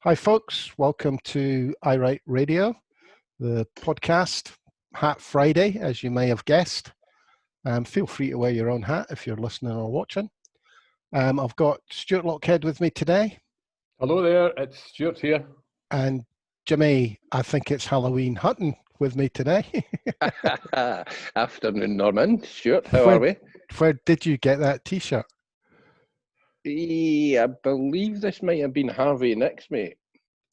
Hi, folks. Welcome to I Write Radio, the podcast, Hat Friday, as you may have guessed. Feel free to wear your own hat if you're listening or watching. I've got Stuart Lockhead with me today. Hello there, it's Stuart here. And Jimmy, I think it's Halloween Hutton with me today. Afternoon, Norman. Stuart, how are we? Where did you get that T-shirt? I believe this might have been Harvey Nicks, mate.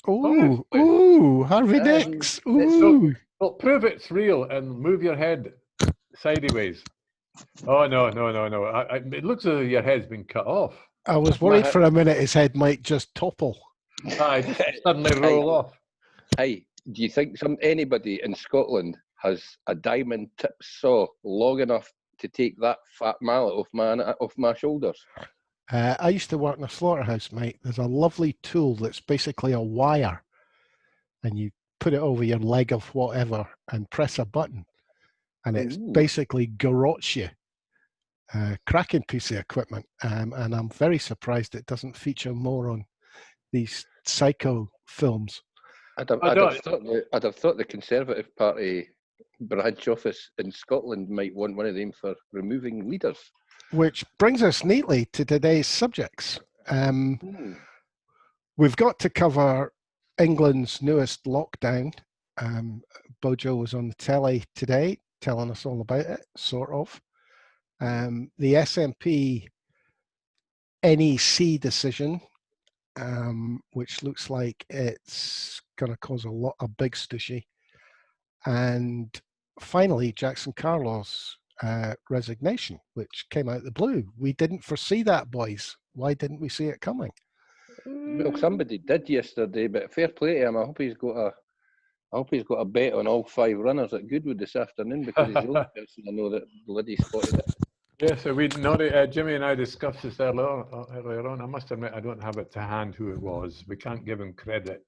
Ooh, Harvey Nicks. Ooh. Well, prove it's real and move your head sideways. Oh, no. It looks as though your head's been cut off. I was worried for a minute his head might just topple. Suddenly roll off. Hey, do you think anybody in Scotland has a diamond tip saw long enough to take that fat mallet off my shoulders? I used to work in a slaughterhouse, mate. There's a lovely tool that's basically a wire, and you put it over your leg of whatever and press a button, and it's basically garrotes you. Cracking piece of equipment, and I'm very surprised it doesn't feature more on these psycho films. I'd have thought the Conservative Party branch office in Scotland might want one of them for removing leaders. Which brings us neatly to today's subjects. We've got to cover England's newest lockdown. Bojo was on the telly today telling us all about it, sort of. The SNP NEC decision, which looks like it's going to cause a big stushy. And finally, Jackson Carlaw's resignation, which came out of the blue. We didn't foresee that, boys. Why didn't we see it coming? Well, somebody did yesterday, but fair play to him. I hope he's got a bet on all 5 runners at Goodwood this afternoon, because he's the only person I know that bloody spotted it. Yeah, so Jimmy and I discussed this earlier on. I must admit, I don't have it to hand who it was. We can't give him credit.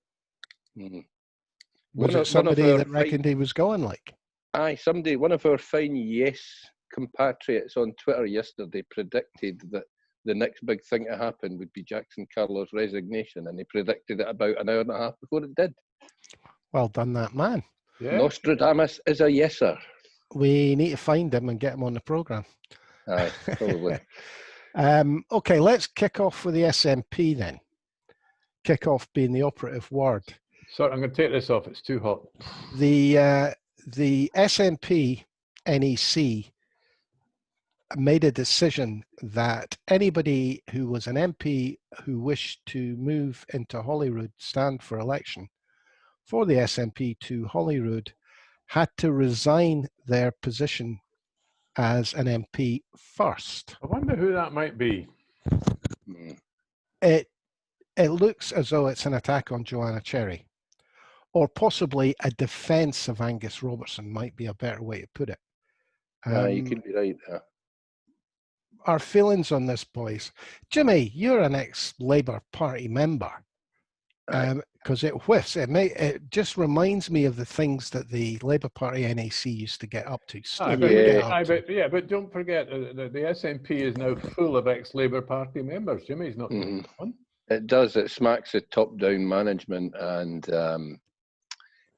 Was it somebody that reckoned he was going like? Aye, one of our fine Yes compatriots on Twitter yesterday predicted that the next big thing to happen would be Jackson Carlaw's resignation, and he predicted it about an hour and a half before it did. Well done, that man. Yeah. Nostradamus is a yeser. We need to find him and get him on the programme. Aye, probably. Okay, let's kick off with the SNP then. Kick off being the operative word. Sorry, I'm going to take this off. It's too hot. The SNP NEC made a decision that anybody who was an MP who wished to move into Holyrood, stand for election for the SNP to Holyrood, had to resign their position as an MP first. I wonder who that might be. It looks as though it's an attack on Joanna Cherry. Or possibly a defence of Angus Robertson might be a better way to put it. You could be right. Our feelings on this, boys. Jimmy, you're an ex-Labour Party member. Because it whiffs. It just reminds me of the things that the Labour Party NEC used to get up to. But don't forget, the SNP is now full of ex-Labour Party members. Jimmy's not the one. It does. It smacks of top-down management and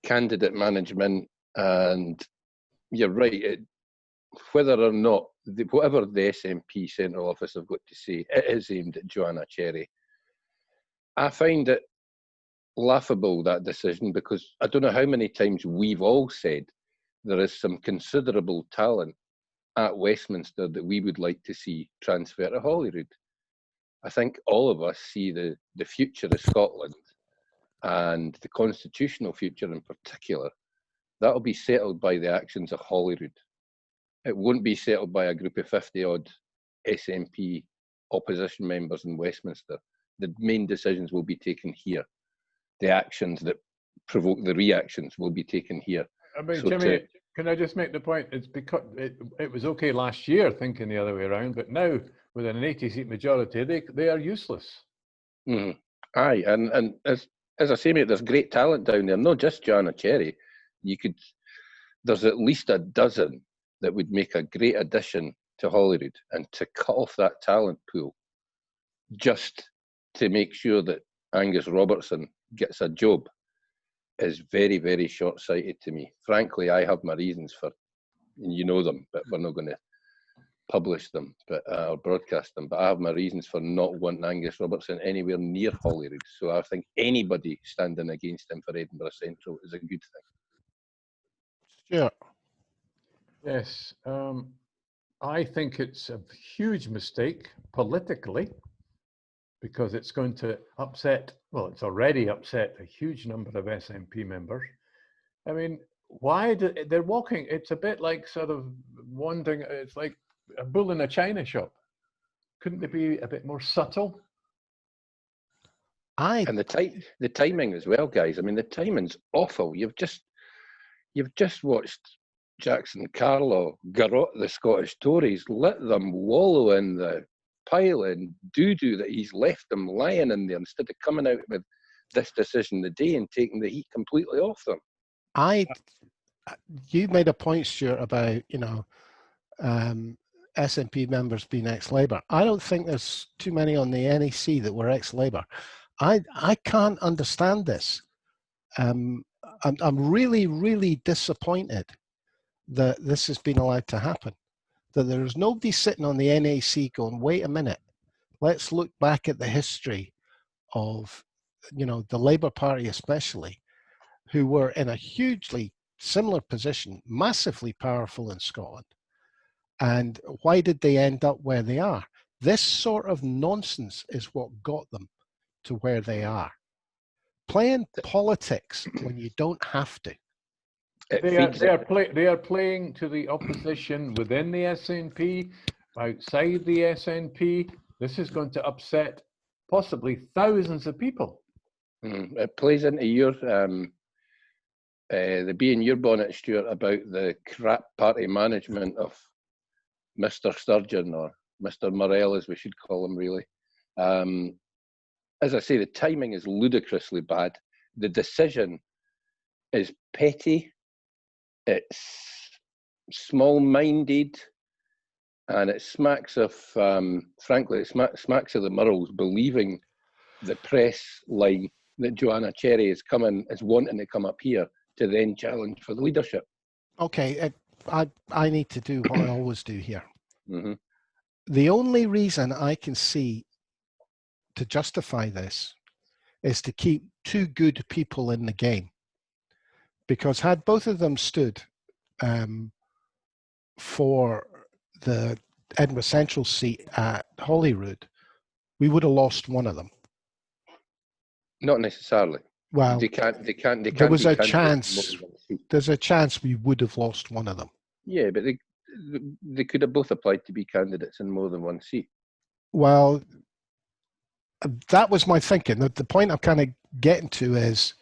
candidate management, and you're right. Whether or not, whatever the SNP central office have got to say, it is aimed at Joanna Cherry. I find it laughable, that decision, because I don't know how many times we've all said there is some considerable talent at Westminster that we would like to see transfer to Holyrood. I think all of us see the future of Scotland, and the constitutional future in particular. That'll be settled by the actions of Holyrood. It won't be settled by a group of 50-odd SNP opposition members in Westminster. The main decisions will be taken here. The actions that provoke the reactions will be taken here. I mean, so Jimmy, can I just make the point? It's because it was okay last year thinking the other way around, but now with an 80-seat majority, they are useless. Aye, and as I say, mate, there's great talent down there. Not just Joanna Cherry. There's at least a dozen that would make a great addition to Holyrood, and to cut off that talent pool just to make sure that Angus Robertson gets a job is very, very short-sighted to me. Frankly, I have my reasons for, and you know them, but we're not going to publish them or broadcast them. But I have my reasons for not wanting Angus Robertson anywhere near Holyrood. So I think anybody standing against him for Edinburgh Central is a good thing. Sure. Yes, I think it's a huge mistake politically, because it's going to upset, well, it's already upset a huge number of SNP members. I mean, they're walking, it's a bit like sort of wandering, it's like a bull in a china shop. Couldn't they be a bit more subtle? And the timing as well, guys. I mean, the timing's awful. You've just watched Jackson Carlaw garrot the Scottish Tories, let them wallow in the pile and doo-doo that he's left them lying in there, instead of coming out with this decision today and taking the heat completely off them. You made a point, Stuart, about, SNP members being ex-Labour. I don't think there's too many on the NEC that were ex-Labour. I can't understand this. I'm really, really disappointed that this has been allowed to happen. That there is nobody sitting on the NAC going, wait a minute, let's look back at the history of, the Labour Party especially, who were in a hugely similar position, massively powerful in Scotland. And why did they end up where they are? This sort of nonsense is what got them to where they are. Playing politics when you don't have to. They are playing to the opposition within the SNP, outside the SNP. This is going to upset possibly thousands of people. It plays into your the bee in your bonnet, Stuart, about the crap party management of Mr. Sturgeon, or Mr. Murrell, as we should call him, really. As I say, the timing is ludicrously bad. The decision is petty. It's small-minded, and it smacks of, frankly, it smacks of the Murrells believing the press line that Joanna Cherry is wanting to come up here to then challenge for the leadership. Okay, I need to do what I always do here. Mm-hmm. The only reason I can see to justify this is to keep two good people in the game. Because had both of them stood for the Edinburgh Central seat at Holyrood, we would have lost one of them. Not necessarily. Well, they can't. There was a chance. There's a chance we would have lost one of them. Yeah, but they could have both applied to be candidates in more than one seat. Well, that was my thinking. The point I'm kind of getting to is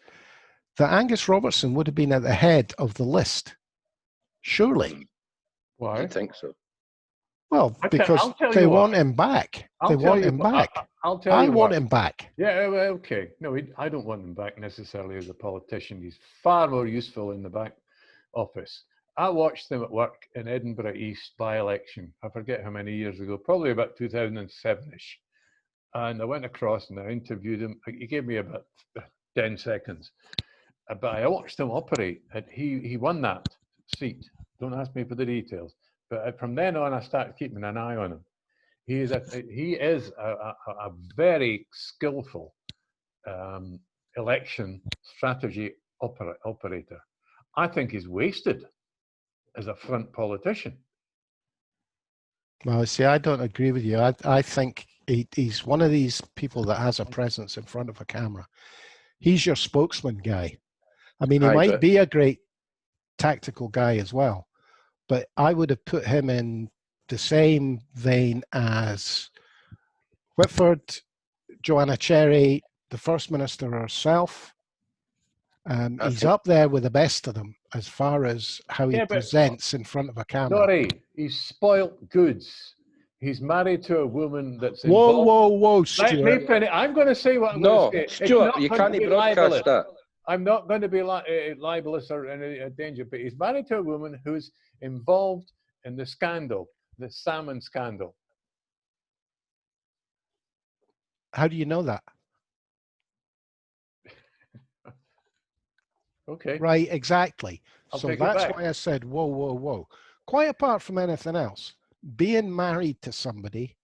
that Angus Robertson would have been at the head of the list, surely. Why? I think so. Well, because they want him back. They want him back. I want him back. Yeah, well, okay. No, I don't want him back necessarily as a politician. He's far more useful in the back office. I watched him at work in Edinburgh East by-election. I forget how many years ago, probably about 2007-ish. And I went across and I interviewed him. He gave me about 10 seconds. But I watched him operate. And he won that seat. Don't ask me for the details. But from then on, I started keeping an eye on him. He is a very skillful election strategy operator. I think he's wasted as a front politician. Well, see, I don't agree with you. I think he's one of these people that has a presence in front of a camera. He's your spokesman guy. I mean, he might be a great tactical guy as well, but I would have put him in the same vein as Whitford, Joanna Cherry, the First Minister herself. He's up there with the best of them as far as how he presents in front of a camera. Sorry, he's spoilt goods. He's married to a woman that's involved. Whoa, Stuart. Let me finish. I'm going to say what I'm going to say. Stuart, you can't broadcast that. I'm not going to be libelous or in any danger, but he's married to a woman who's involved in the scandal, the salmon scandal. How do you know that? Okay. Right, exactly. I'll So take it that's back. why I said, whoa, whoa, whoa. Quite apart from anything else, being married to somebody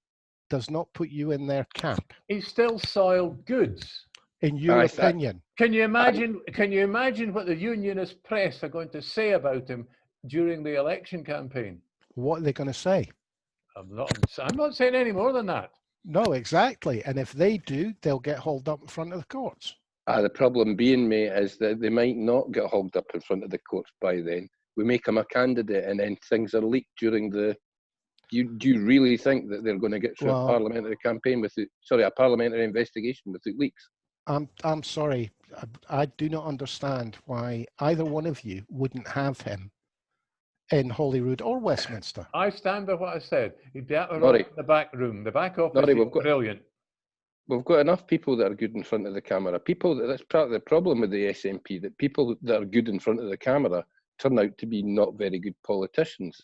does not put you in their camp, He's still soiled goods. in your I, opinion. Can you imagine? Can you imagine what the unionist press are going to say about him during the election campaign? What are they going to say? I'm not saying any more than that. No, exactly. And if they do, they'll get hauled up in front of the courts. the problem being, mate, is that they might not get hauled up in front of the courts by then. We make them a candidate, and then things are leaked during the. Do you really think that they're going to get through a parliamentary campaign a parliamentary investigation without leaks? I'm sorry. I do not understand why either one of you wouldn't have him in Holyrood or Westminster. I stand by what I said. He'd be out Sorry. in the back room. The back office Sorry, is brilliant. We've got enough people that are good in front of the camera. That's part of the problem with the SNP, that people that are good in front of the camera turn out to be not very good politicians.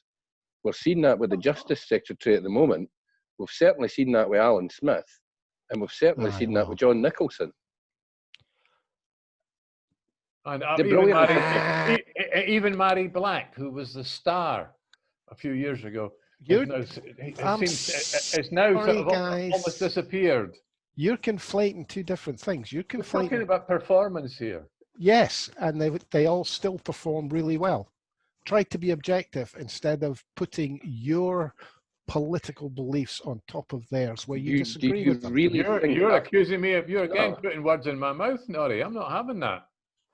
We're seeing that with the Justice Secretary at the moment. We've certainly seen that with Alan Smith, and we've certainly seen that with John Nicholson. And even Mary Black, who was the star a few years ago, it's now sort of almost disappeared. You're conflating two different things. We're talking about performance here. Yes, and they all still perform really well. Try to be objective instead of putting your political beliefs on top of theirs where you disagree with them. You're accusing me of putting words in my mouth, Norrie. I'm not having that.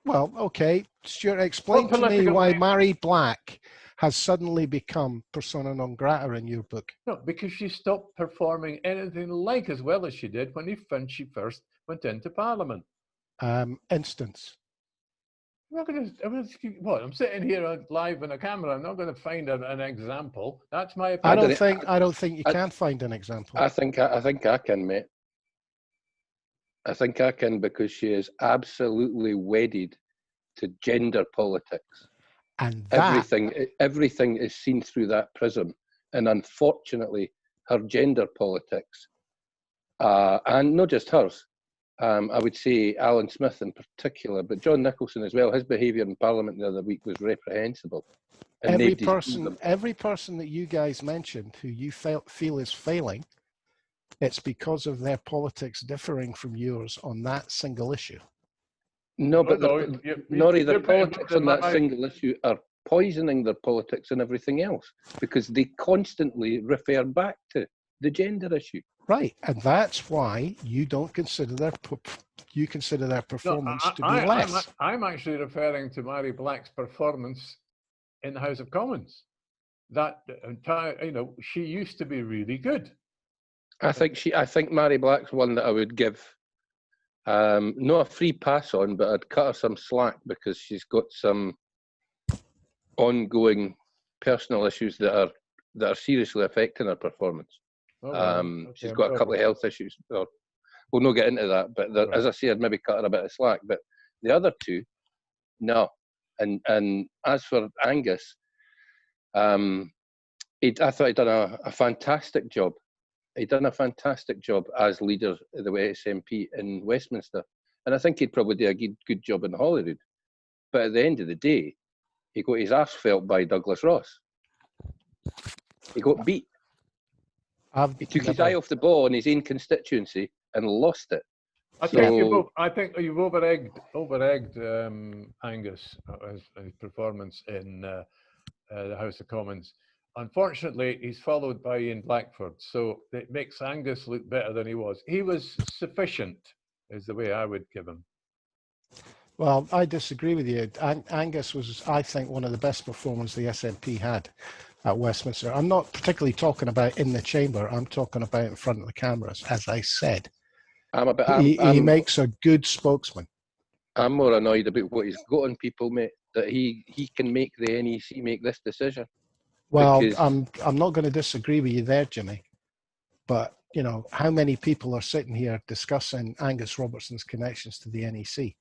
Well, okay, Stuart, explain to me why Mary Black has suddenly become persona non grata in your book. No, because she stopped performing anything like as well as she did when she first went into Parliament. Instance. I'm sitting here live on a camera. I'm not going to find an example. That's my opinion. I don't think you can find an example. I think I can, mate. I think I can, because she is absolutely wedded to gender politics. And everything is seen through that prism. And unfortunately, her gender politics, and not just hers, I would say Alan Smith in particular, but John Nicholson as well, his behaviour in Parliament the other week was reprehensible. And every person that you guys mentioned who you feel is failing, it's because of their politics differing from yours on that single issue. No, but their politics on that single issue are poisoning their politics and everything else, because they constantly refer back to the gender issue. Right, and that's why you don't consider their performance to be less. I'm actually referring to Mary Black's performance in the House of Commons. That entire, she used to be really good. I think Mary Black's one that I would give not a free pass on, but I'd cut her some slack, because she's got some ongoing personal issues that are seriously affecting her performance. She's got a couple of health issues. We'll not get into that, but as I say, I'd maybe cut her a bit of slack. But the other two, no. And as for Angus, I thought he'd done a fantastic job. He'd done a fantastic job as leader of the SNP in Westminster, and I think he'd probably do a good job in Holyrood. But at the end of the day, he got his arse felt by Douglas Ross. He got beat. He took his eye off the ball in his own constituency and lost it. I think you've over-egged Angus, his performance in the House of Commons. Unfortunately, he's followed by Ian Blackford, so it makes Angus look better than he was. He was sufficient, is the way I would give him. Well, I disagree with you. Angus was, I think, one of the best performances the SNP had at Westminster. I'm not particularly talking about in the chamber. I'm talking about in front of the cameras, as I said. He makes a good spokesman. I'm more annoyed about what he's got on people, mate, that he can make the NEC make this decision. Well, I'm not going to disagree with you there, Jimmy. But, how many people are sitting here discussing Angus Robertson's connections to the NEC?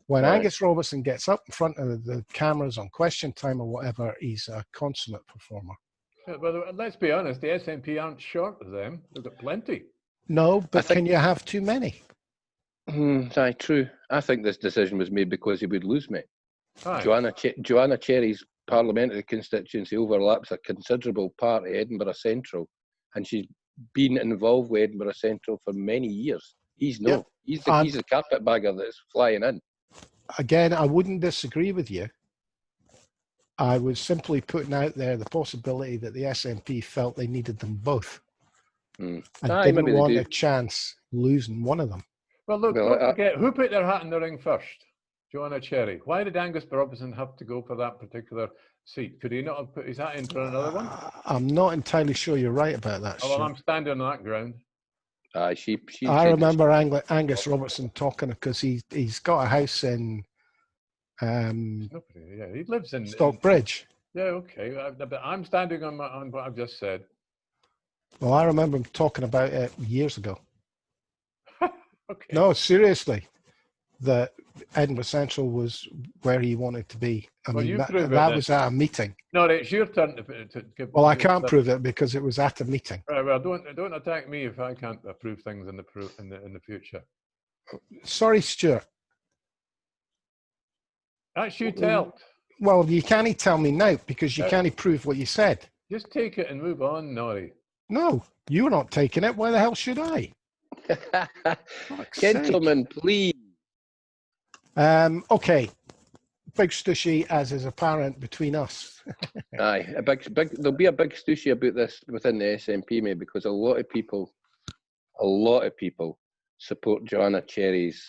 When Angus Robertson gets up in front of the cameras on Question Time or whatever, he's a consummate performer. Yeah, but let's be honest, the SNP aren't short of them. They've got plenty. No, but can you have too many? True. I think this decision was made because he would lose, mate. Aye. Joanna Cherry's parliamentary constituency overlaps a considerable part of Edinburgh Central, and she's been involved with Edinburgh Central for many years. He's no. He's the carpetbagger that's flying in. Again, I wouldn't disagree with you. I was simply putting out there the possibility that the SNP felt they needed them both. And didn't want a chance losing one of them. Well, look, don't forget, who put their hat in the ring first? Joanna Cherry. Why did Angus Robertson have to go for that particular seat? Could he not have put his hat in for another one? I'm not entirely sure you're right about that. Oh, well, I'm standing on that ground. I remember Angus Robertson talking because he's got a house in he lives in Stockbridge. Yeah, okay. But I'm standing on what I've just said. Well, I remember him talking about it years ago. Okay. No, seriously, that Edinburgh Central was where he wanted to be. I mean, that was at a meeting. No, it's your turn to give. Well, I can't prove it because it was at a meeting. Right. Well, don't attack me if I can't approve things in the future. Sorry, Stuart. That's you tell. Well, you can't tell me now because you can't prove what you said. Just take it and move on, Norrie. No, you're not taking it. Why the hell should I? Gentlemen, please. Okay. Big stushy, as is apparent between us. Aye, there'll be a big stushy about this within the SNP, mate, because a lot of people support Joanna Cherry's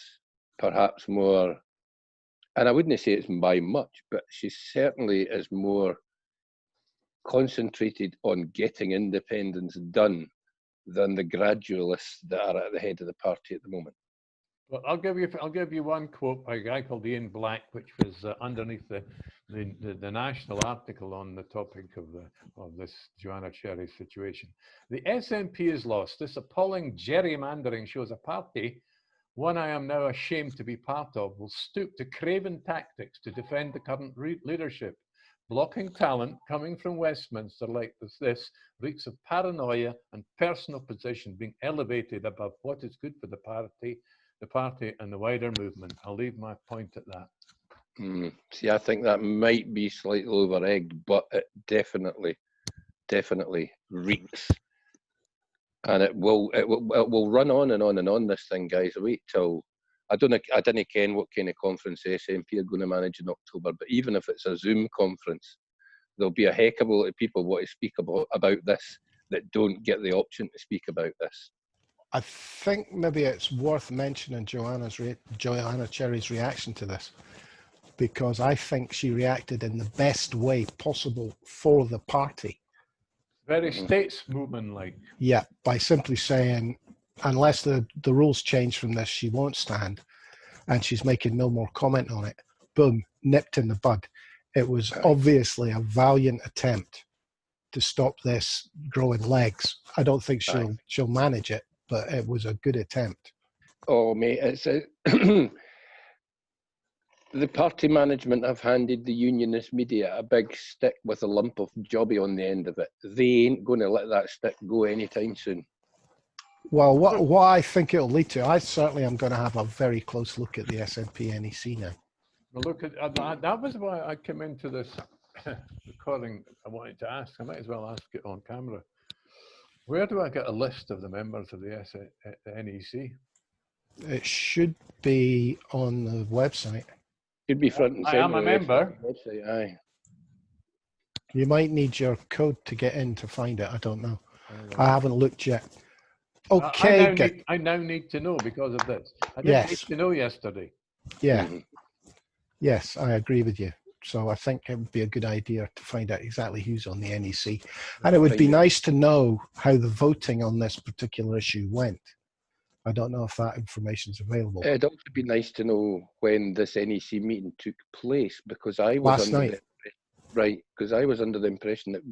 perhaps more, and I wouldn't say it's by much, but she certainly is more concentrated on getting independence done than the gradualists that are at the head of the party at the moment. Well, I'll give you one quote by a guy called Iain Black, which was underneath the national article on the topic of this Joanna Cherry situation. The SNP is lost. This appalling gerrymandering shows a party, one I am now ashamed to be part of, will stoop to craven tactics to defend the current leadership. Blocking talent coming from Westminster like this reeks of paranoia and personal position being elevated above what is good for the party and the wider movement. I'll leave my point at that. See, I think that might be slightly over-egged, but it definitely reeks. And it will run on and on and on, this thing, guys. Wait till I didn't ken what kind of conference the SNP are going to manage in October, but even if it's a Zoom conference, there'll be a heck of a lot of people want to speak about this that don't get the option to speak about this. I think maybe it's worth mentioning Joanna Cherry's reaction to this, because I think she reacted in the best way possible for the party. Very stateswoman-like. Yeah, by simply saying, unless the rules change from this, she won't stand, and she's making no more comment on it. Boom, nipped in the bud. It was obviously a valiant attempt to stop this growing legs. I don't think she'll manage it, but it was a good attempt. Oh, mate, it's the party management have handed the unionist media a big stick with a lump of jobby on the end of it. They ain't going to let that stick go anytime soon. Well, what I think it'll lead to, I certainly am going to have a very close look at the SNP NEC now. Well, look, that was why I came into this recording. I wanted to ask, I might as well ask it on camera. Where do I get a list of the members of the NEC? It should be on the website. Should be front and center. I am a member. Website, aye. You might need your code to get in to find it. I don't know. I haven't looked yet. Okay. I now need to know because of this. I didn't need to know yesterday. Yeah. Yes, I agree with you. So I think it would be a good idea to find out exactly who's on the NEC. And it would be nice to know how the voting on this particular issue went. I don't know if that information is available. It'd also be nice to know when this NEC meeting took place, because I was I was under the impression that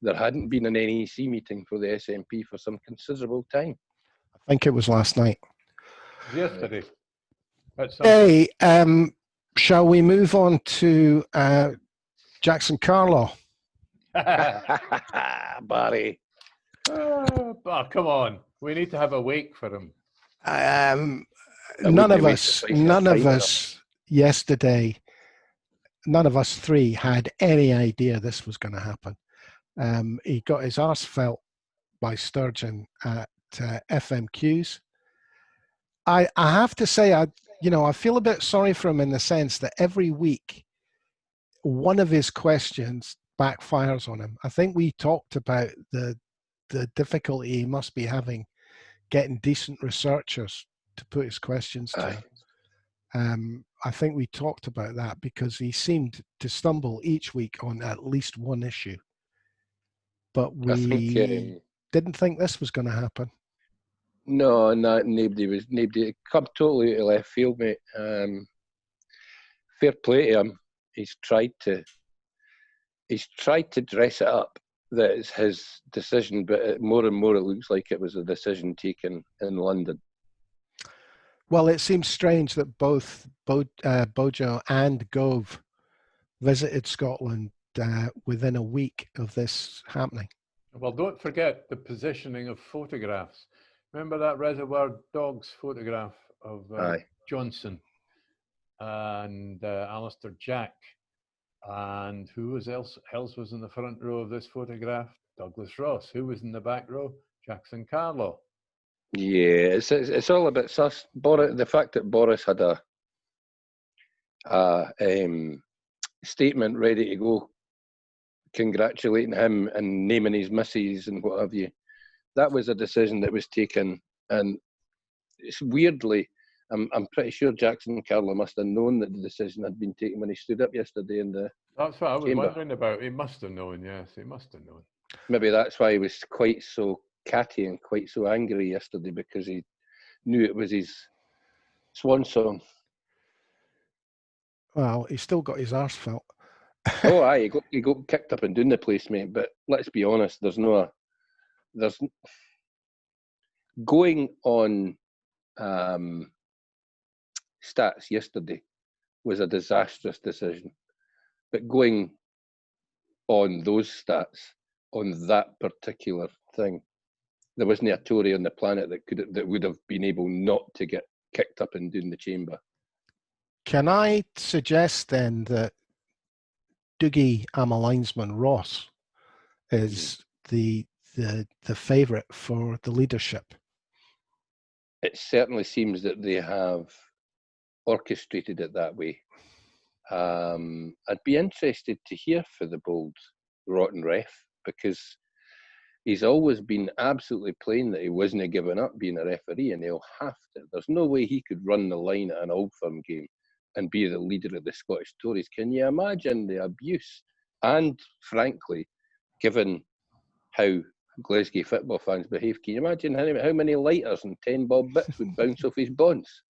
there hadn't been an NEC meeting for the SNP for some considerable time. I think it was last night. Yesterday. Hey, shall we move on to Jackson Carlaw? Barry. Oh, come on. We need to have a wake for him. None of us yesterday none of us three had any idea this was going to happen. He got his arse felt by Sturgeon at FMQs. I have to say, I feel a bit sorry for him in the sense that every week, one of his questions backfires on him. I think we talked about the difficulty he must be having getting decent researchers to put his questions to him. I think we talked about that because he seemed to stumble each week on at least one issue. But we didn't think this was going to happen. No, nobody. It come totally out of left field, mate. Fair play to him. He's tried to dress it up that it's his decision, but more and more it looks like it was a decision taken in London. Well, it seems strange that both Bojo and Gove visited Scotland within a week of this happening. Well, don't forget the positioning of photographs. Remember that Reservoir Dogs photograph of Johnson and Alistair Jack, and who else was in the front row of this photograph? Douglas Ross. Who was in the back row? Jackson Carlaw. Yeah, it's all a bit sus. Boris, the fact that Boris had a statement ready to go, congratulating him and naming his missus and what have you, that was a decision that was taken, and it's weirdly, I'm pretty sure Jackson Carlaw must have known that the decision had been taken when he stood up yesterday in the That's what I was chamber. wondering about. He must have known, yes, he must have known. Maybe that's why he was quite so catty and quite so angry yesterday, because he knew it was his swan song. Well, he still got his arse felt. Oh, aye, he got kicked up and down the place, mate. But let's be honest, there's going on stats yesterday was a disastrous decision, but going on those stats on that particular thing, there wasn't a Tory on the planet that would have been able not to get kicked up and down the chamber. Can I suggest then that Dougie Amalinesman Ross is the favourite for the leadership? It certainly seems that they have orchestrated it that way. I'd be interested to hear for the bold rotten ref, because he's always been absolutely plain that he wasn't giving up being a referee, and he'll have to. There's no way he could run the line at an Old Firm game and be the leader of the Scottish Tories. Can you imagine the abuse? And frankly, given how Glasgow football fans behave, can you imagine how many lighters and 10 bob bits would bounce off his bonds?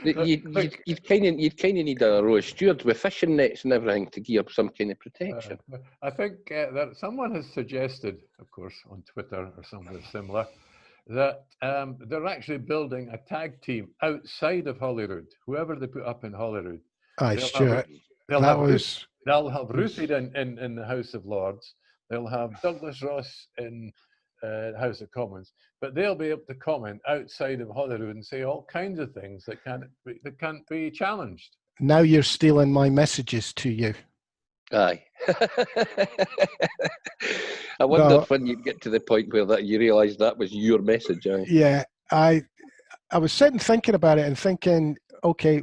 You'd kind of need a row of stewards with fishing nets and everything to give up some kind of protection. I think that someone has suggested, of course, on Twitter or somewhere similar, that they're actually building a tag team outside of Holyrood. Whoever they put up in Holyrood, they'll have Ruth in the House of Lords. They'll have Douglas Ross in House of Commons, but they'll be able to comment outside of Holyrood and say all kinds of things that can't be challenged. Now you're stealing my messages to you. Aye. I wonder when you get to the point where that you realise that was your message. Aye. Yeah, I was sitting thinking about it and thinking, okay,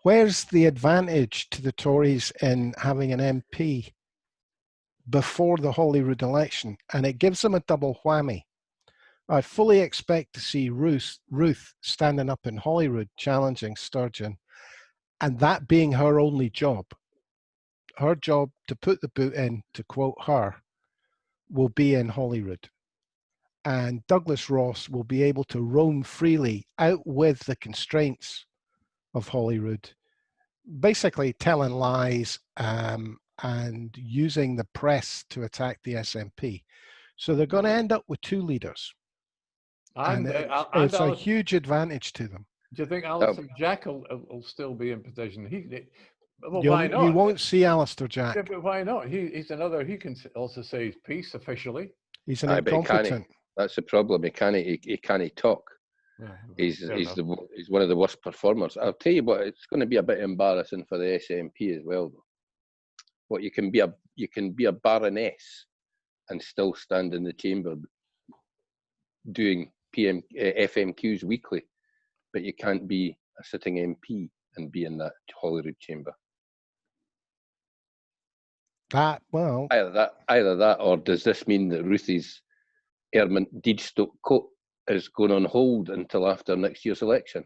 where's the advantage to the Tories in having an MP before the Holyrood election? And it gives them a double whammy. I fully expect to see Ruth standing up in Holyrood challenging Sturgeon, and that being her only job. Her job to put the boot in, to quote her, will be in Holyrood. And Douglas Ross will be able to roam freely out with the constraints of Holyrood, basically telling lies and using the press to attack the SNP. So they're going to end up with two leaders. And it's a huge advantage to them. Do you think Alistair Jack will still be in position? Why not? You won't see Alistair Jack. Yeah, but why not? He's another. He can also say his piece officially. He's an incompetent. That's the problem. He can't talk. he's one of the worst performers. I'll tell you what, it's going to be a bit embarrassing for the SNP as well, though. What you can be a baroness and still stand in the chamber doing FMQs weekly, but you can't be a sitting MP and be in that Holyrood chamber. Either that, or does this mean that Ruthie's Ermont Deedstoke coat is going on hold until after next year's election?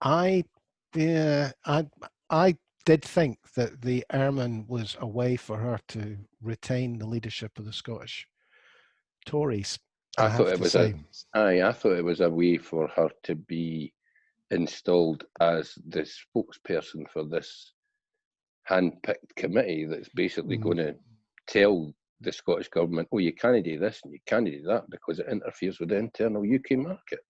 I did think that the Ermine was a way for her to retain the leadership of the Scottish Tories. I thought it was a way for her to be installed as the spokesperson for this hand-picked committee that's basically going to tell the Scottish government, oh, you can't do this and you can't do that because it interferes with the internal UK market.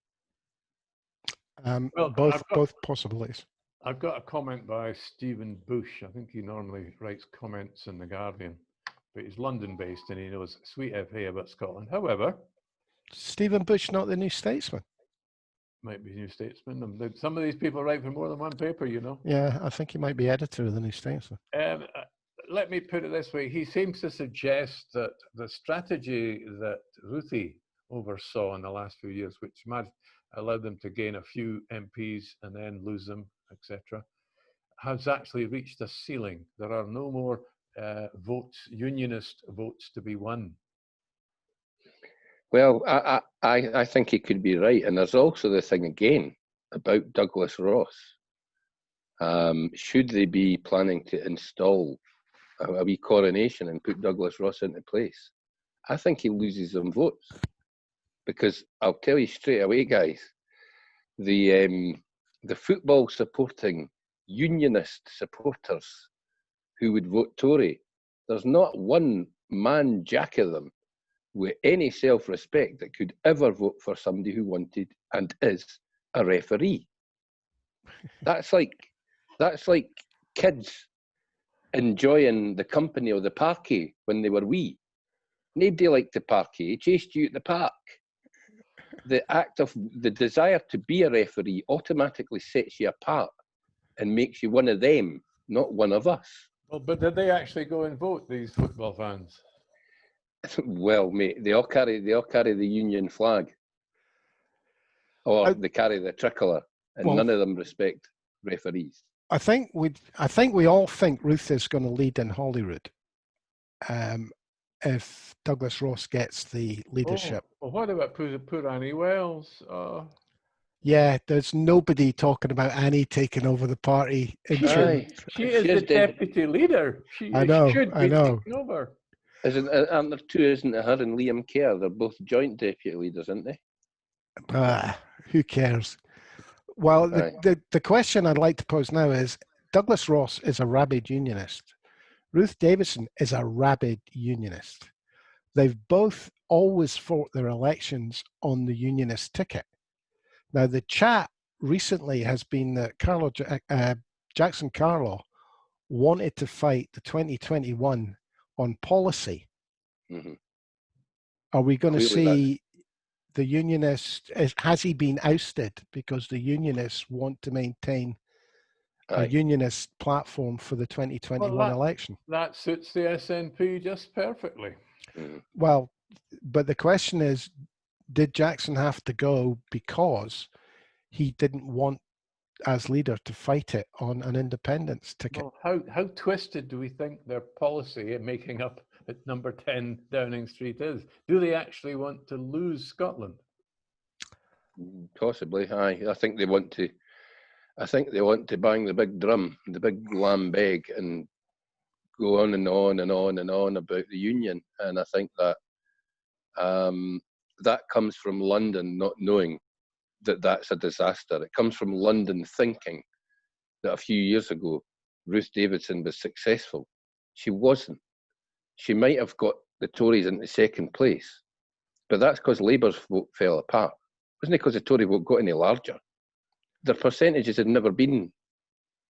Both possibilities. I've got a comment by Stephen Bush. I think he normally writes comments in The Guardian, but he's London-based and he knows sweet FA about Scotland. However, Stephen Bush, not the New Statesman. Might be New Statesman. Some of these people write for more than one paper, you know. Yeah, I think he might be editor of the New Statesman. Let me put it this way. He seems to suggest that the strategy that Ruthie oversaw in the last few years, which might allow them to gain a few MPs and then lose them, etc., has actually reached a ceiling. There are no more unionist votes to be won. Well, I think he could be right. And there's also the thing again about Douglas Ross. Should they be planning to install a wee coronation and put Douglas Ross into place? I think he loses some votes. Because I'll tell you straight away, guys, the football supporting unionist supporters who would vote Tory, there's not one man jack of them with any self-respect that could ever vote for somebody who wanted and is a referee. That's like kids enjoying the company of the parquet when they were wee. Nobody liked the parquet, chased you at the park. The act of the desire to be a referee automatically sets you apart and makes you one of them, not one of us. Well, but did they actually go and vote, these football fans? Well, mate, they all carry the union flag, or they carry the tricolour, and none of them respect referees. I think we all think Ruth is going to lead in Holyrood, if Douglas Ross gets the leadership. Well, what about poor Annie Wells? Yeah, there's nobody talking about Annie taking over the party. She is the deputy leader. I know. Taking over. Aren't there two, isn't it? Her and Liam Kerr, they're both joint deputy leaders, aren't they? Who cares? Well, the question I'd like to pose now is, Douglas Ross is a rabid unionist. Ruth Davidson is a rabid unionist. They've both always fought their elections on the unionist ticket. Now, the chat recently has been that Jackson Carlaw wanted to fight the 2021 on policy. Mm-hmm. Are we going to see the unionist, has he been ousted because the unionists want to maintain a unionist platform for the 2021 election? That suits the SNP just perfectly. Mm-hmm. Well, but the question is, did Jackson have to go because he didn't want, as leader, to fight it on an independence ticket? Well, how twisted do we think their policy in making up at number 10 Downing Street is? Do they actually want to lose Scotland? Possibly, aye. I think they want to bang the big drum, the big lambeg, and go on and on and on and on about the union. And I think that that comes from London not knowing that that's a disaster. It comes from London thinking that a few years ago, Ruth Davidson was successful. She wasn't. She might have got the Tories into second place, but that's because Labour's vote fell apart. It wasn't because the Tory vote got any larger. Their percentages had never been,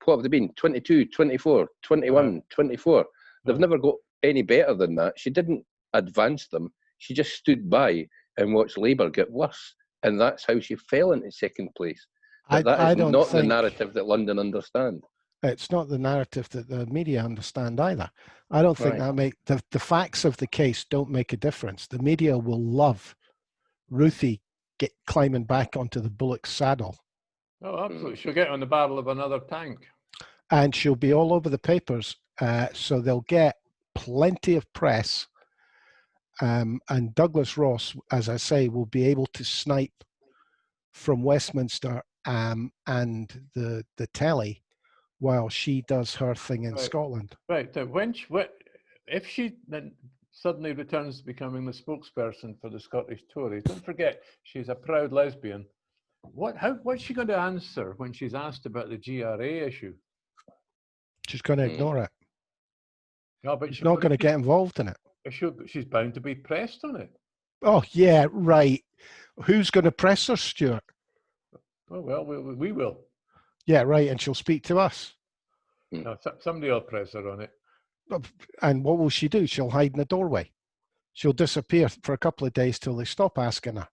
what have they been? 22, 24, 21, 24. They've never got any better than that. She didn't advance them. She just stood by and watched Labour get worse and that's how she fell into second place. But that I is don't not the think narrative that London understand. it's not the narrative that the media understand either. I don't think Right. that the facts of the case don't make a difference. The media will love Ruthie climbing back onto the bullock's saddle, Oh, absolutely. She'll get on the barrel of another tank. and she'll be all over the papers. So they'll get plenty of press. And Douglas Ross, as I say, will be able to snipe from Westminster and the telly while she does her thing in Scotland. Right. If she then suddenly returns to becoming the spokesperson for the Scottish Tories, don't forget she's a proud lesbian. What's she going to answer when she's asked about the GRA issue? She's going to ignore it. No, but she's not going to get involved in it. She's bound to be pressed on it. Oh, yeah, right. Who's going to press her, Stuart? Oh, well, we will. Yeah, right. And she'll speak to us. No, somebody will press her on it. And what will she do? She'll hide in a doorway. She'll disappear for a couple of days till they stop asking her.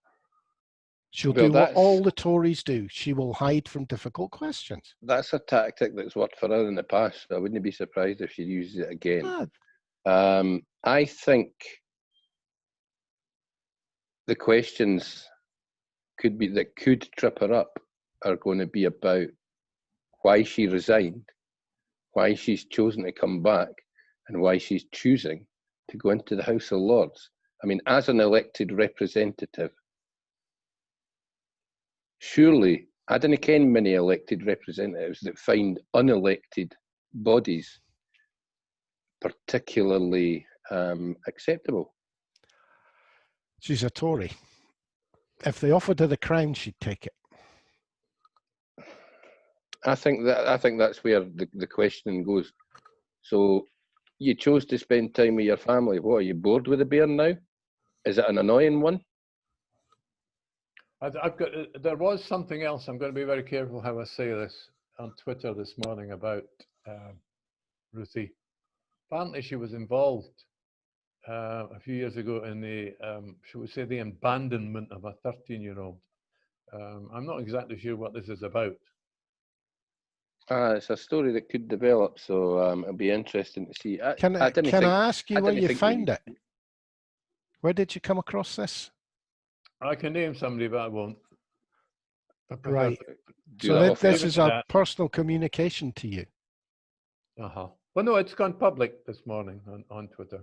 She'll do what all the Tories do. She will hide from difficult questions. That's a tactic that's worked for her in the past. I wouldn't be surprised if she uses it again. I think the questions that could trip her up are going to be about why she resigned, why she's chosen to come back, and why she's choosing to go into the House of Lords. I mean, as an elected representative, surely I don't ken many elected representatives that find unelected bodies particularly acceptable. She's a Tory. If they offered her the crown, she'd take it. I think that's where the question goes. So you chose to spend time with your family. What, are you bored with the bear now? Is it an annoying one? There was something else. I'm going to be very careful how I say this on Twitter this morning about Ruthie. Apparently, she was involved a few years ago in the, shall we say, the abandonment of a 13-year-old. I'm not exactly sure what this is about. It's a story that could develop, so it'll be interesting to see. Can I ask you where you found it? Where did you come across this? I can name somebody, but I won't. Right. So this is a personal communication to you. Well, no, it's gone public this morning on Twitter.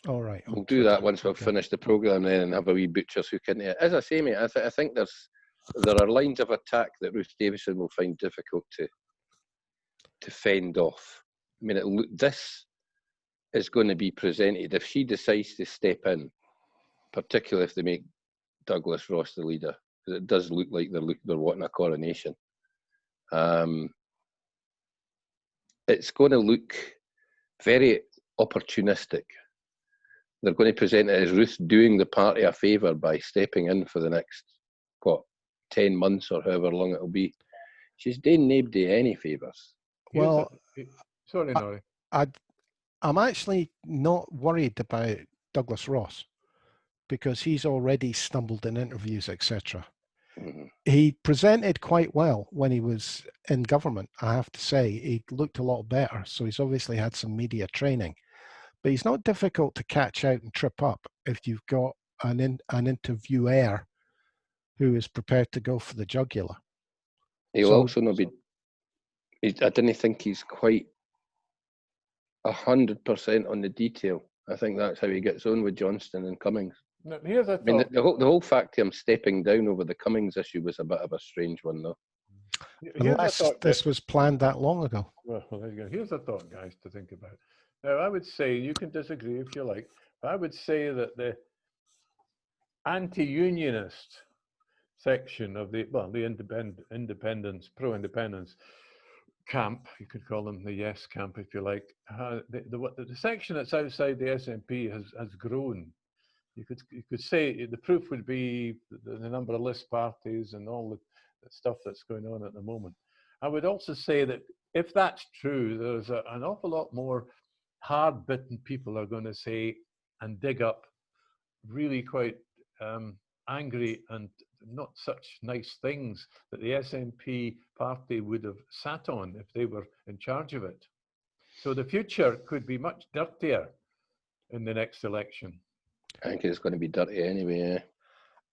All right. We'll do that once we've finished the programme then and have a wee butcher's hook into it. As I say, mate, I think there are lines of attack that Ruth Davidson will find difficult to fend off. I mean, this is going to be presented if she decides to step in, particularly if they make Douglas Ross the leader, because it does look like they're wanting a coronation. It's going to look very opportunistic. They're going to present it as Ruth doing the party a favour by stepping in for the next 10 months or however long it'll be. She's doing nobody any favours. Well, sorry, Norrie. I'm actually not worried about Douglas Ross because he's already stumbled in interviews, etc. Mm-hmm. He presented quite well when he was in government, I have to say. He looked a lot better, so he's obviously had some media training. But he's not difficult to catch out and trip up if you've got an interviewer who is prepared to go for the jugular. He'll also not be... I didn't think he's quite 100% on the detail. I think that's how he gets on with Johnston and Cummings. No, here's a thought. I mean, the whole fact of him stepping down over the Cummings issue was a bit of a strange one, though. Unless this was planned that long ago. Well, there you go. Here's a thought, guys, to think about. Now, I would say, you can disagree if you like, but I would say that the anti-unionist section of the independence, pro-independence camp, you could call them the yes camp if you like, the section that's outside the SNP has grown. You could say the proof would be the number of list parties and all the stuff that's going on at the moment. I would also say that if that's true, there's an awful lot more hard-bitten people are going to say and dig up really quite angry and not such nice things that the SNP party would have sat on if they were in charge of it. So the future could be much dirtier in the next election. I think it's going to be dirty anyway. Yeah.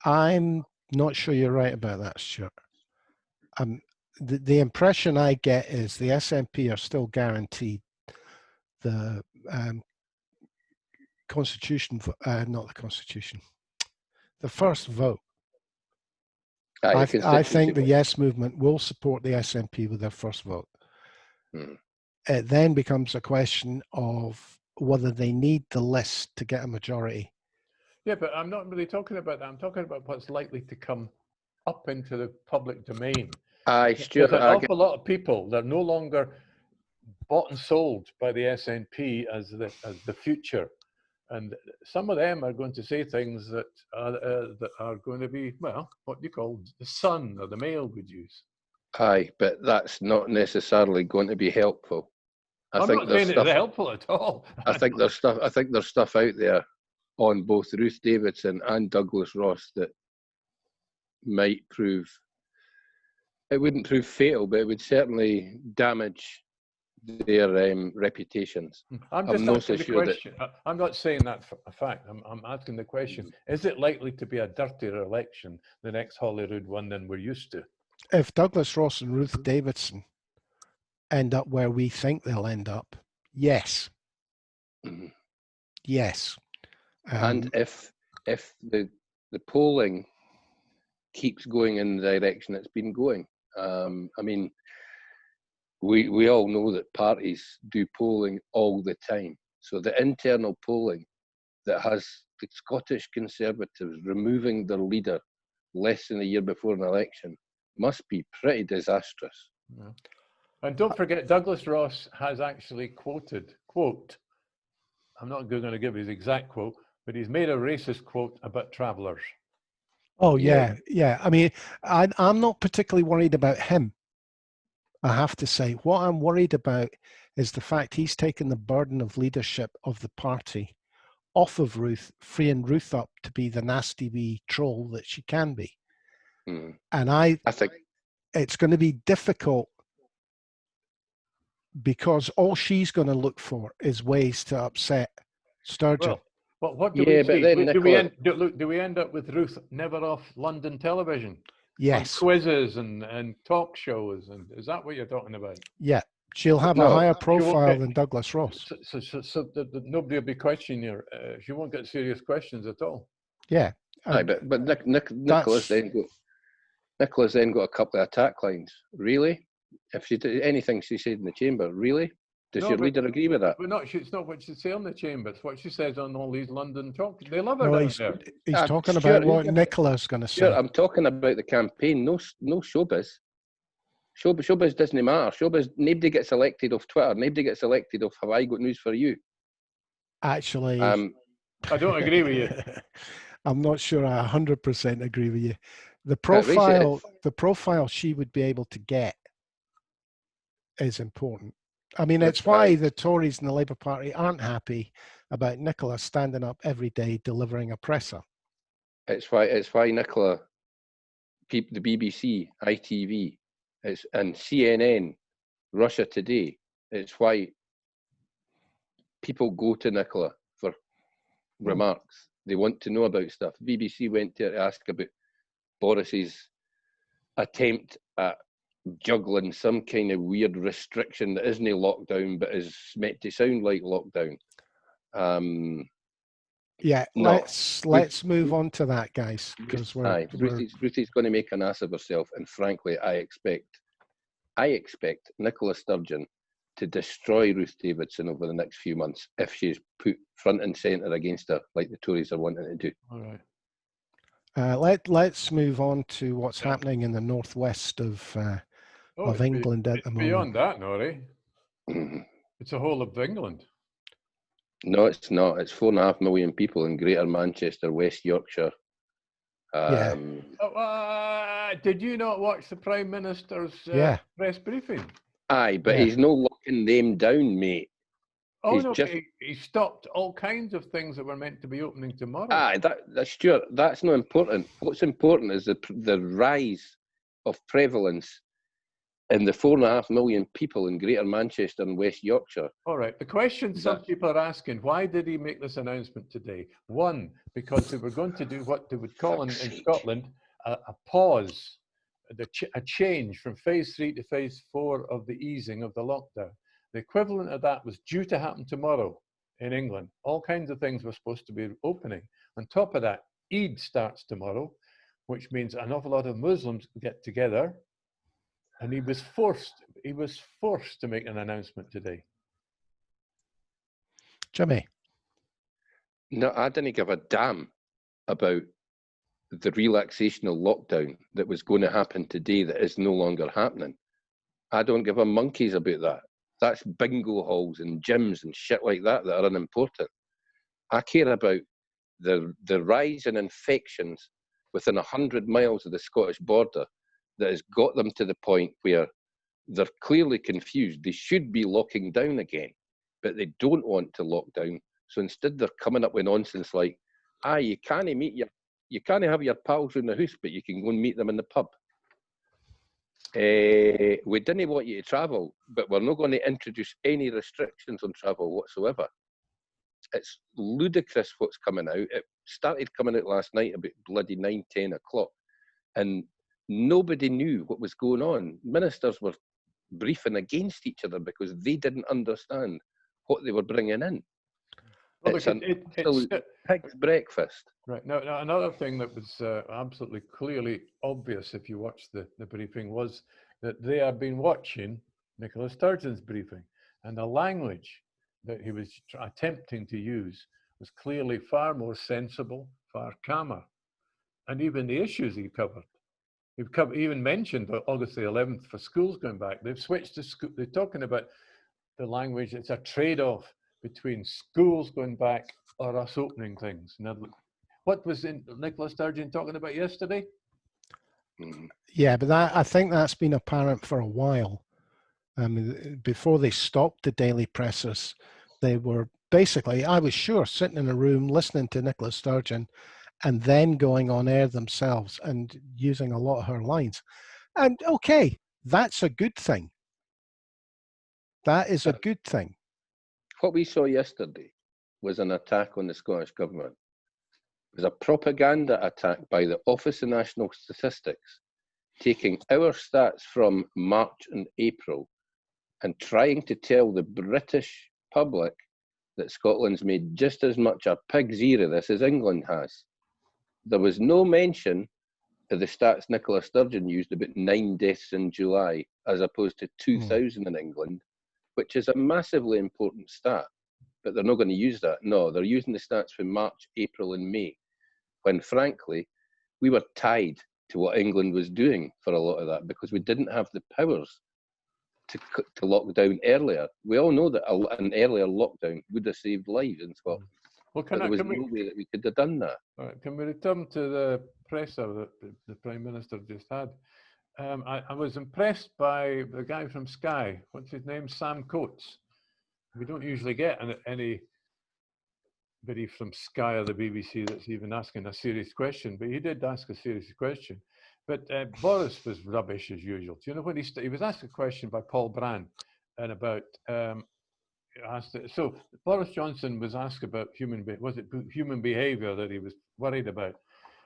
I'm not sure you're right about that, Stuart. The impression I get is the SNP are still guaranteed the Constitution, not the Constitution, the first vote. I think the Yes movement will support the SNP with their first vote. It then becomes a question of whether they need the list to get a majority. Yeah, but I'm not really talking about that. I'm talking about what's likely to come up into the public domain. Stuart, there's an awful lot of people that are no longer bought and sold by the SNP as the future, and some of them are going to say things that are going to be, well, what you call the son or the male would use. Aye, but that's not necessarily going to be helpful. I'm not saying it's helpful at all. I think there's stuff out there on both Ruth Davidson and Douglas Ross that might prove, it wouldn't prove fatal, but it would certainly damage their reputations. I'm just asking the question. I'm not saying that for a fact. I'm asking the question, is it likely to be a dirtier election, the next Holyrood one, than we're used to? If Douglas Ross and Ruth Davidson end up where we think they'll end up, yes. Yes. And if the polling keeps going in the direction it's been going, I mean, we all know that parties do polling all the time. So the internal polling that has the Scottish Conservatives removing their leader less than a year before an election must be pretty disastrous. Yeah. And don't forget, Douglas Ross has actually quoted, I'm not going to give his exact quote, but he's made a racist quote about travellers. Oh, yeah. I mean, I'm not particularly worried about him, I have to say. What I'm worried about is the fact he's taken the burden of leadership of the party off of Ruth, freeing Ruth up to be the nasty wee troll that she can be. And I think it's going to be difficult because all she's going to look for is ways to upset Sturgeon. Well, what do we see? Do we end up with Ruth never off London television? Yes. On quizzes and talk shows, and is that what you're talking about? Yeah, she'll have a higher profile than Douglas Ross. So nobody will be questioning her. She won't get serious questions at all. Yeah. But Nicola's then got a couple of attack lines. Really? If she did anything she said in the chamber, really? Does your leader agree with that? But it's not what she says in the chamber. It's what she says on all these London talk. They love her down there. He's talking about what Nicola's going to say. I'm talking about the campaign. No showbiz. Showbiz doesn't matter. Showbiz, nobody gets elected off Twitter. Nobody gets elected off Have I Got News For You. Actually, I don't agree with you. I'm not sure I 100% agree with you. The profile she would be able to get is important. I mean, it's why the Tories and the Labour Party aren't happy about Nicola standing up every day delivering a presser. It's why Nicola, the BBC, ITV, and CNN, Russia Today. It's why people go to Nicola for remarks. They want to know about stuff. BBC went to ask about Boris's attempt at juggling some kind of weird restriction that isn't a lockdown but is meant to sound like lockdown. Let's move on to that, guys, because Ruthie's going to make an ass of herself, and frankly, I expect Nicola Sturgeon to destroy Ruth Davidson over the next few months if she's put front and centre against her like the Tories are wanting to do. All right. Let's move on to what's happening in the northwest of England at the moment. Beyond that, Norrie. It's the whole of England. No, it's not. It's 4.5 million people in Greater Manchester, West Yorkshire. Did you not watch the Prime Minister's press briefing? Aye, but he's no locking them down, mate. Oh He's no, just he stopped all kinds of things that were meant to be opening tomorrow. that's Stuart. That's not important. What's important is the rise of prevalence in the 4.5 million people in Greater Manchester and West Yorkshire. All right. The question some people are asking: why did he make this announcement today? One, because they were going to do what they would call in Scotland a pause, a change from phase 3 to phase 4 of the easing of the lockdown. The equivalent of that was due to happen tomorrow in England. All kinds of things were supposed to be opening. On top of that, Eid starts tomorrow, which means an awful lot of Muslims get together. And he was forced to make an announcement today. Jimmy. No, I didn't give a damn about the relaxation of lockdown that was going to happen today that is no longer happening. I don't give a monkeys about that. That's bingo halls and gyms and shit like that are unimportant. I care about the rise in infections within 100 miles of the Scottish border that has got them to the point where they're clearly confused. They should be locking down again, but they don't want to lock down. So instead they're coming up with nonsense like, you can't have your pals in the house, but you can go and meet them in the pub. We didn't want you to travel, but we're not going to introduce any restrictions on travel whatsoever. It's ludicrous what's coming out. It started coming out last night about bloody 9, 10 o'clock, and nobody knew what was going on. Ministers were briefing against each other because they didn't understand what they were bringing in. Well, It's look, an absolute pig's breakfast. Right. Now, another thing that was absolutely clearly obvious if you watched the briefing was that they had been watching Nicola Sturgeon's briefing, and the language that he was attempting to use was clearly far more sensible, far calmer. And even the issues he covered. He even mentioned August the 11th for schools going back. They've switched to school. They're talking about the language. It's a trade-off between schools going back or us opening things. Now, what was Nicola Sturgeon talking about yesterday? Yeah, but I think that's been apparent for a while. I mean, before they stopped the daily presses, they were basically, I was sure, sitting in a room listening to Nicola Sturgeon and then going on air themselves and using a lot of her lines. And okay, that's a good thing. That is a good thing. What we saw yesterday was an attack on the Scottish government. It was a propaganda attack by the Office of National Statistics, taking our stats from March and April and trying to tell the British public that Scotland's made just as much a pig's ear of this as England has. There was no mention of the stats Nicola Sturgeon used about 9 deaths in July as opposed to 2,000 in England, which is a massively important stat. But they're not going to use that. No, they're using the stats from March, April and May, when frankly, we were tied to what England was doing for a lot of that because we didn't have the powers to lock down earlier. We all know that an earlier lockdown would have saved lives in Scotland. Well, there was no way that we could have done that. All right, can we return to the presser that the Prime Minister just had? I was impressed by the guy from Sky. What's his name? Sam Coates. We don't usually get anybody from Sky or the BBC that's even asking a serious question, but he did ask a serious question. But Boris was rubbish as usual. Do you know when he was asked a question by Paul Brand and about so Boris Johnson was asked about human behaviour that he was worried about,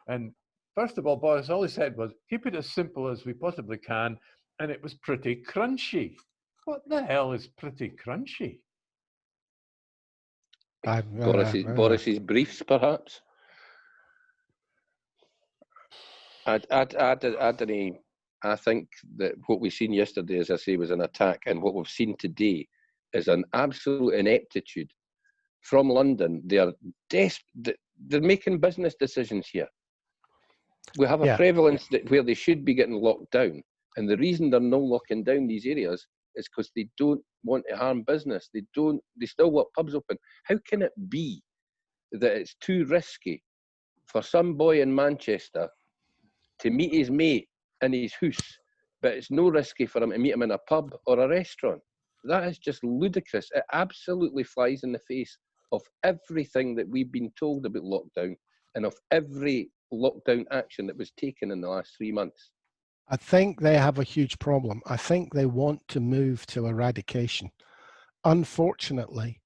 and first of all, Boris, all he said was, keep it as simple as we possibly can, and it was pretty crunchy. What the hell is pretty crunchy? Boris's briefs, perhaps. I think that what we've seen yesterday, as I say, was an attack, and what we've seen today is an absolute ineptitude from London. They are they're making business decisions here. We have a prevalence where they should be getting locked down, and the reason they're not locking down these areas is because they don't want to harm business. They still want pubs open. How can it be that it's too risky for some boy in Manchester to meet his mate in his house, but it's no risky for him to meet him in a pub or a restaurant? That is just ludicrous. It absolutely flies in the face of everything that we've been told about lockdown and of every lockdown action that was taken in the last 3 months. I think they have a huge problem. I think they want to move to eradication. Unfortunately,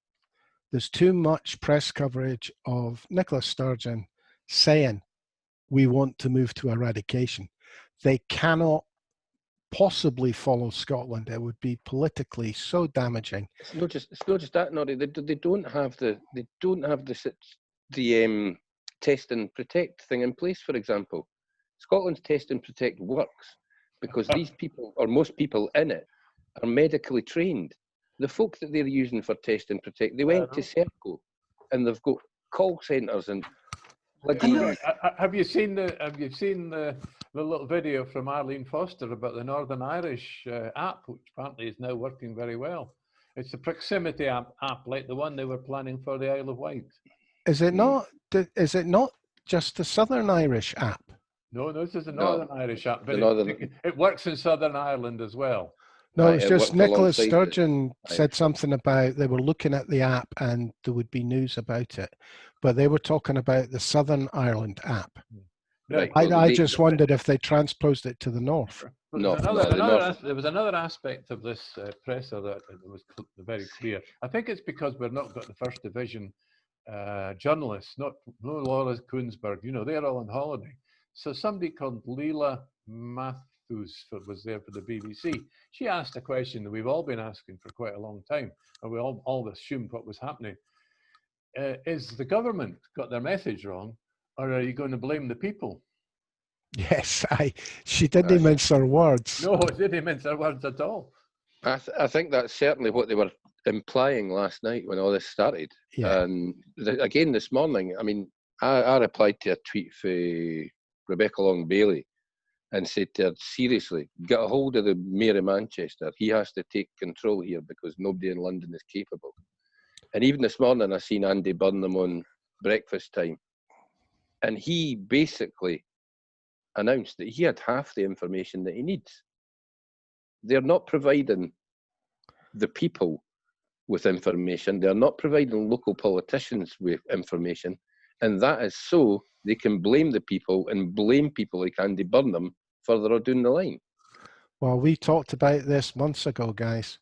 there's too much press coverage of Nicola Sturgeon saying we want to move to eradication. They cannot possibly follow Scotland. It would be politically so damaging. It's not just that, Noddy. They don't have the test and protect thing in place. For example, Scotland's test and protect works because these people, or most people in it, are medically trained. The folk that they're using for test and protect, they went to Circle, and they've got call centres and. Have you seen the little video from Arlene Foster about the Northern Irish app, which apparently is now working very well? It's a proximity app like the one they were planning for the Isle of Wight. Is it not? Is it not just the Southern Irish app? No, this is a Northern Irish app, but it works in Southern Ireland as well. No, it's just Nicola Sturgeon said something about they were looking at the app and there would be news about it, but they were talking about the Southern Ireland app. Right. I just wondered if they transposed it to the north. There was another aspect of this presser that was very clear. I think it's because we've not got the First Division journalists, no Laura Koonsberg, they're all on holiday. So somebody called Leela Matthews was there for the BBC. She asked a question that we've all been asking for quite a long time, and we all assumed what was happening. Is the government got their message wrong, or are you going to blame the people? Yes, she didn't mince her words. No, she didn't mince her words at all. I think that's certainly what they were implying last night when all this started. Yeah. And again this morning, I mean, I replied to a tweet for Rebecca Long Bailey and said to her, seriously, get a hold of the Mayor of Manchester. He has to take control here because nobody in London is capable. And even this morning, I seen Andy Burnham on Breakfast Time. And he basically announced that he had half the information that he needs. They're not providing the people with information. They're not providing local politicians with information. And that is so they can blame the people and blame people like Andy Burnham further down the line. Well, we talked about this months ago, guys,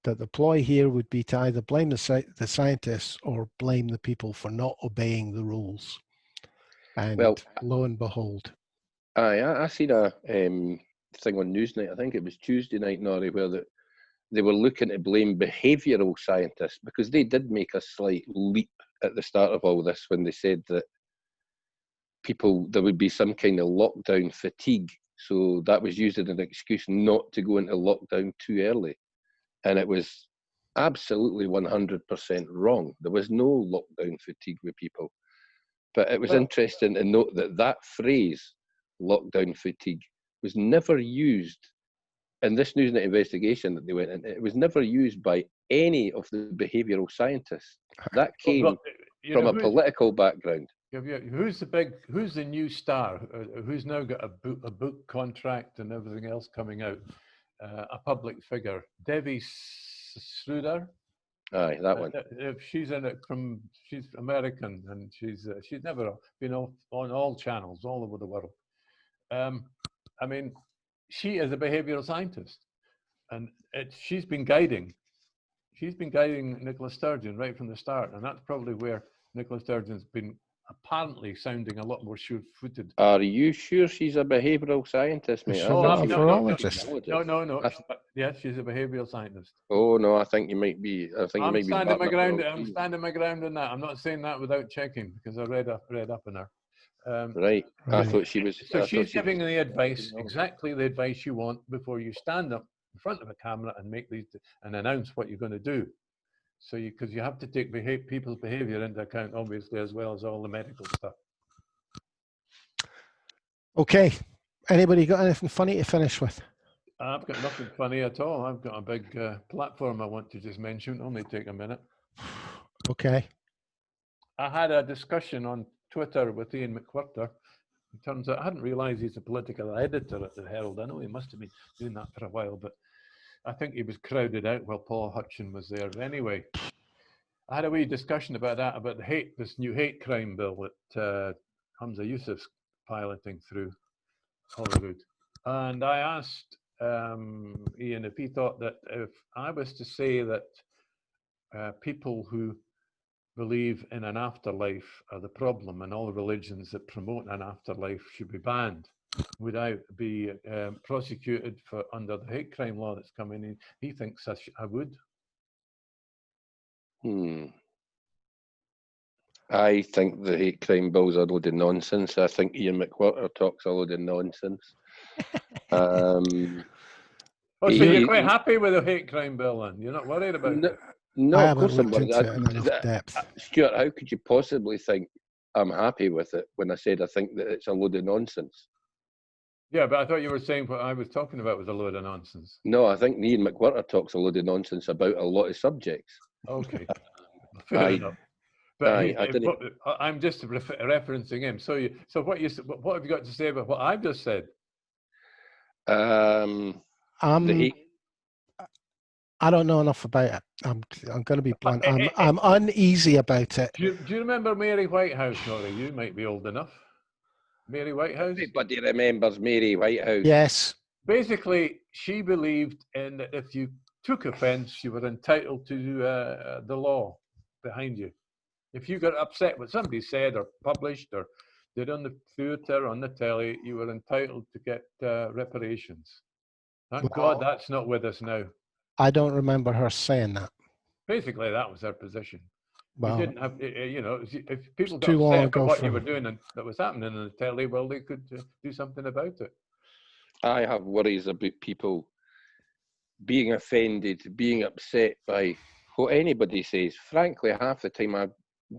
that the ploy here would be to either blame the scientists or blame the people for not obeying the rules. And lo and behold. I seen a thing on Newsnight, I think it was Tuesday night, Norrie, where they were looking to blame behavioural scientists because they did make a slight leap at the start of all this when they said that there would be some kind of lockdown fatigue. So that was used as an excuse not to go into lockdown too early. And it was absolutely 100% wrong. There was no lockdown fatigue with people. But it was interesting to note that phrase, lockdown fatigue, was never used in this Newsnight investigation that they went in. It was never used by any of the behavioural scientists. That came from a political background. Who's the new star? Who's now got a book contract and everything else coming out? A public figure, Debbie Schroeder. Aye, that one. She's in it she's American and she's never been on all channels all over the world. I mean, she is a behavioural scientist, and she's been guiding Nicola Sturgeon right from the start, and that's probably where Nicola Sturgeon's been apparently sounding a lot more sure-footed. Are you sure she's a behavioural scientist, mate? No. Yes, she's a behavioural scientist. Oh no, I think you might be. I'm standing my ground. I'm standing my ground on that. I'm not saying that without checking because I read up on her. Right. I thought she was. So she's giving the advice, exactly the advice you want before you stand up in front of a camera and make these and announce what you're going to do. So because you have to take people's behaviour into account, obviously, as well as all the medical stuff. Okay. Anybody got anything funny to finish with? I've got nothing funny at all. I've got a big platform I want to just mention. Only take a minute. Okay. I had a discussion on Twitter with Iain MacWhirter. It turns out I hadn't realised he's a political editor at the Herald. I know he must have been doing that for a while, but I think he was crowded out while Paul Hutchin was there. But anyway, I had a wee discussion about that, about this new hate crime bill that Humza Yousaf's piloting through Holyrood. And I asked Iain if he thought that if I was to say that people who believe in an afterlife are the problem and all religions that promote an afterlife should be banned, would I be prosecuted for under the hate crime law that's coming in? He thinks I would. I think the hate crime bill's a load of nonsense. I think Iain MacWhirter talks a load of nonsense. So you're quite happy with the hate crime bill, then? You're not worried about it? No, I of course haven't I'm looked into it in enough depth. Stuart, how could you possibly think I'm happy with it when I said I think that it's a load of nonsense? Yeah, but I thought you were saying what I was talking about was a load of nonsense. No, I think Iain MacWhirter talks a load of nonsense about a lot of subjects. Okay, fair enough. But I'm just referencing him. So what have you got to say about what I've just said? I don't know enough about it. I'm going to be blunt. I'm uneasy about it. Do you remember Mary Whitehouse, Nora? You might be old enough. Mary Whitehouse? Everybody remembers Mary Whitehouse. Yes. Basically, she believed in that if you took offence, you were entitled to the law behind you. If you got upset with somebody said or published or did on the theatre, on the telly, you were entitled to get reparations. Thank God that's not with us now. I don't remember her saying that. Basically, that was her position. Well, you didn't have, if people got too upset about what you were doing and that was happening on the telly, well, they could do something about it. I have worries about people being offended, being upset by what anybody says. Frankly, half the time I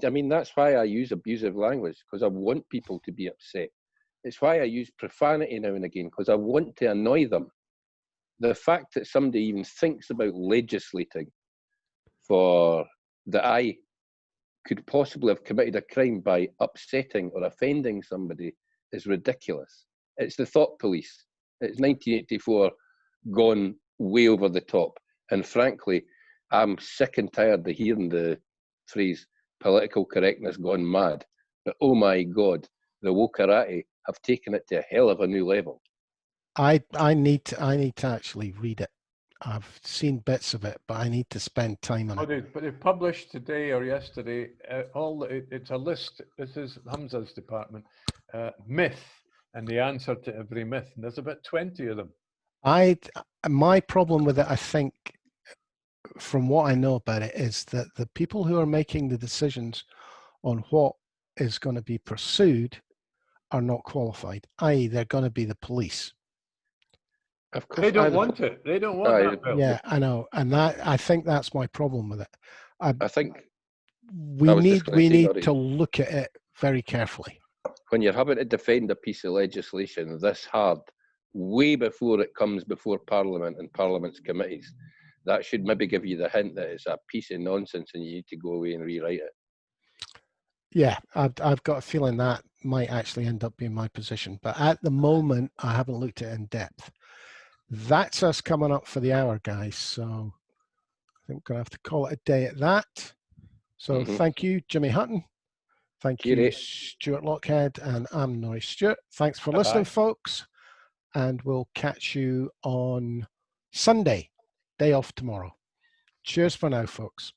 mean, that's why I use abusive language, because I want people to be upset. It's why I use profanity now and again, because I want to annoy them. The fact that somebody even thinks about legislating for that I could possibly have committed a crime by upsetting or offending somebody is ridiculous. It's the thought police. It's 1984 gone way over the top. And frankly, I'm sick and tired of hearing the phrase political correctness gone mad. But oh my God, the wokarati have taken it to a hell of a new level. I need to actually read it. I've seen bits of it, but I need to spend time on it. But they published today or yesterday it's a list. This is Humza's department. Myth and the answer to every myth. And there's about 20 of them. My problem with it, I think, from what I know about it, is that the people who are making the decisions on what is going to be pursued are not qualified, i.e. they're going to be the police. Of course, they don't want it. They don't want that bill. Yeah, I know, and I think that's my problem with it. I think we need to look at it very carefully. When you're having to defend a piece of legislation this hard, way before it comes before Parliament and Parliament's committees, that should maybe give you the hint that it's a piece of nonsense and you need to go away and rewrite it. Yeah, I've got a feeling that might actually end up being my position, but at the moment I haven't looked at it in depth. That's us coming up for the hour, guys. So I think we're going to have to call it a day at that. So thank you, Jimmy Hutton. Thank you, Stuart Lockhead, and I'm Norrie Stewart. Thanks for listening, folks. And we'll catch you on Sunday, day off tomorrow. Cheers for now, folks.